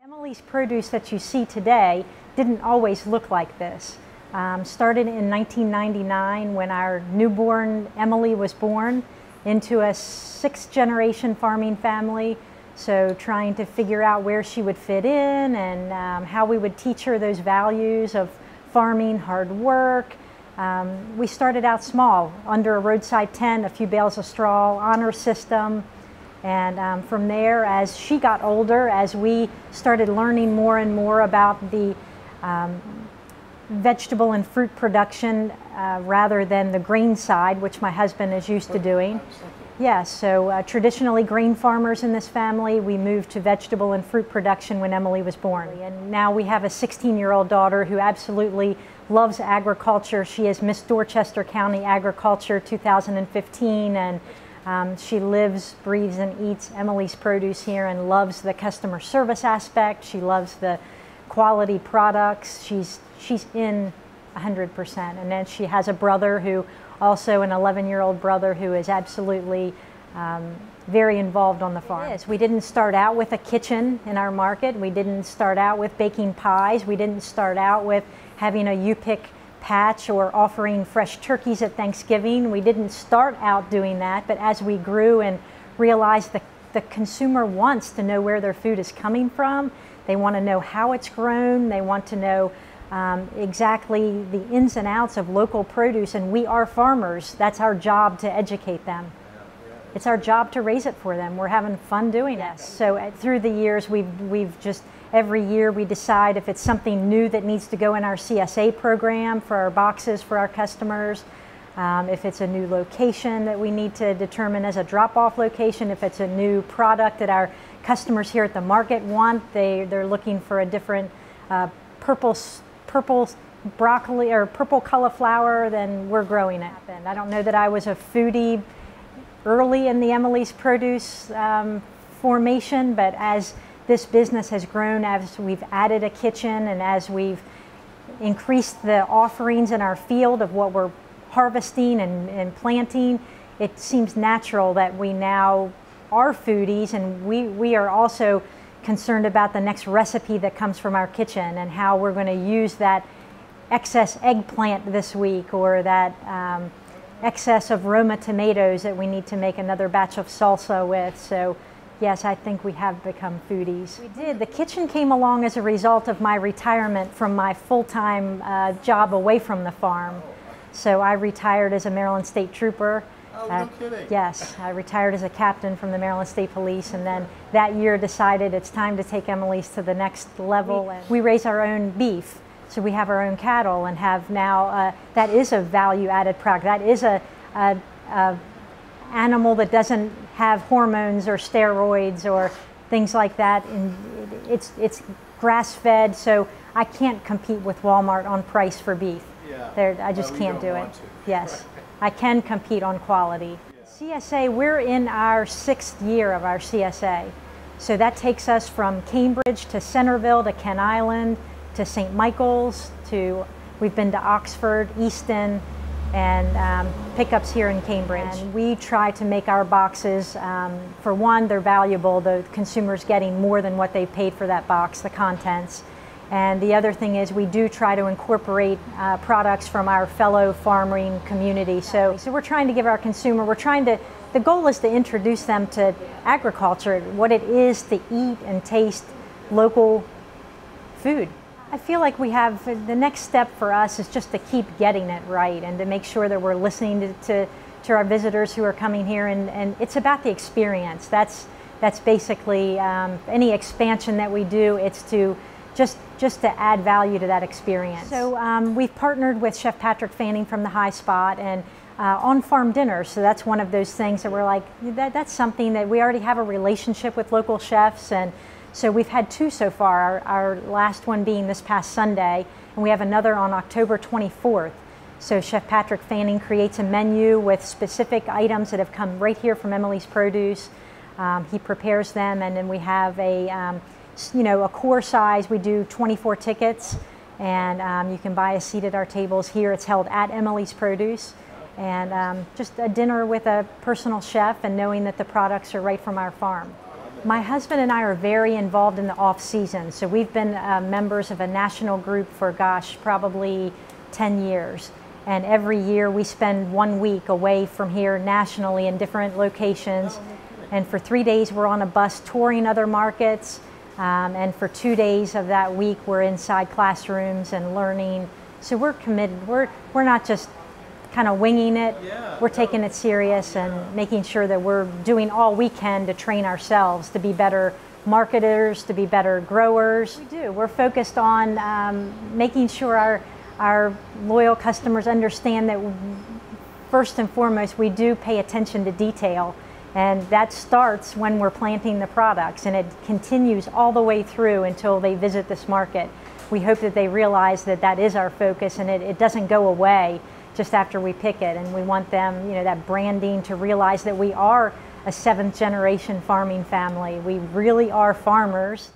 Emily's Produce that you see today didn't always look like this. Started in 1999 when our newborn Emily was born into a sixth-generation farming family. So trying to figure out where she would fit in and how we would teach her those values of farming, hard work. We started out small, under a roadside tent, a few bales of straw, honor system. And from there, as she got older, as we started learning more and more about the vegetable and fruit production rather than the grain side, which my husband is used to doing. Yes, so traditionally grain farmers in this family, we moved to vegetable and fruit production when Emily was born. And now we have a 16-year-old daughter who absolutely loves agriculture. She is Miss Dorchester County Agriculture 2015, and she lives, breathes, and eats Emily's Produce here and loves the customer service aspect. She loves the quality products. She's in 100%. And then she has a brother who, also an 11-year-old brother who is absolutely very involved on the farm. Yes, we didn't start out with a kitchen in our market. We didn't start out with baking pies. We didn't start out with having a U-pick patch or offering fresh turkeys at Thanksgiving. We didn't start out doing that, but as we grew and realized the consumer wants to know where their food is coming from, they want to know how it's grown, they want to know exactly the ins and outs of local produce, and we are farmers. That's our job, to educate them. It's our job to raise it for them. We're having fun doing it. So through the years, we've just, every year we decide if it's something new that needs to go in our CSA program for our boxes for our customers, if it's a new location that we need to determine as a drop-off location, if it's a new product that our customers here at the market want. They're looking for a different purple broccoli or purple cauliflower, then we're growing it. And I don't know that I was a foodie early in the Emily's Produce formation, but as this business has grown, as we've added a kitchen and as we've increased the offerings in our field of what we're harvesting and planting, it seems natural that we now are foodies, and we are also concerned about the next recipe that comes from our kitchen and how we're going to use that excess eggplant this week, or that excess of Roma tomatoes that we need to make another batch of salsa with. So yes, I think we have become foodies. We did. The kitchen came along as a result of my retirement from my full-time job away from the farm. So I retired as a Maryland State Trooper. Oh, no kidding. Yes, I retired as a captain from the Maryland State Police, and then that year decided it's time to take Emily's to the next level. We raise our own beef, so we have our own cattle and have now, that is a value-added product. That is a animal that doesn't have hormones or steroids or things like that. And it's grass-fed, so I can't compete with Walmart on price for beef. Yeah. I just can't do it. Yes. Right. I can compete on quality. Yeah. CSA, we're in our 6th year of our CSA. So that takes us from Cambridge to Centerville to Kent Island to St. Michael's we've been to Oxford, Easton, and pickups here in Cambridge. And we try to make our boxes, for one, they're valuable. The consumer's getting more than what they paid for that box, the contents. And the other thing is we do try to incorporate products from our fellow farming community. So we're trying to give our consumer, the goal is to introduce them to agriculture, what it is to eat and taste local food. I feel like the next step for us is just to keep getting it right and to make sure that we're listening to our visitors who are coming here, and it's about the experience. That's basically any expansion that we do, it's to just to add value to that experience. So we've partnered with Chef Patrick Fanning from the High Spot and on-farm dinners. So that's one of those things that we're like, that's something that we already have a relationship with local chefs, and so we've had 2 so far, our last one being this past Sunday, and we have another on October 24th. So Chef Patrick Fanning creates a menu with specific items that have come right here from Emily's Produce. He prepares them, and then we have a core size. We do 24 tickets, and you can buy a seat at our tables here. It's held at Emily's Produce, and just a dinner with a personal chef and knowing that the products are right from our farm. My husband and I are very involved in the off-season. So we've been members of a national group for, gosh, probably 10 years. And every year we spend 1 week away from here nationally in different locations. And for 3 days we're on a bus touring other markets. And for 2 days of that week we're inside classrooms and learning. So we're committed. We're not just kind of winging it. We're taking it serious and making sure that we're doing all we can to train ourselves to be better marketers, to be better growers. We do. We're focused on making sure our loyal customers understand that first and foremost we do pay attention to detail, and that starts when we're planting the products and it continues all the way through until they visit this market. We hope that they realize that that is our focus and it doesn't go away just after we pick it, and we want them, that branding, to realize that we are a 7th generation farming family. We really are farmers.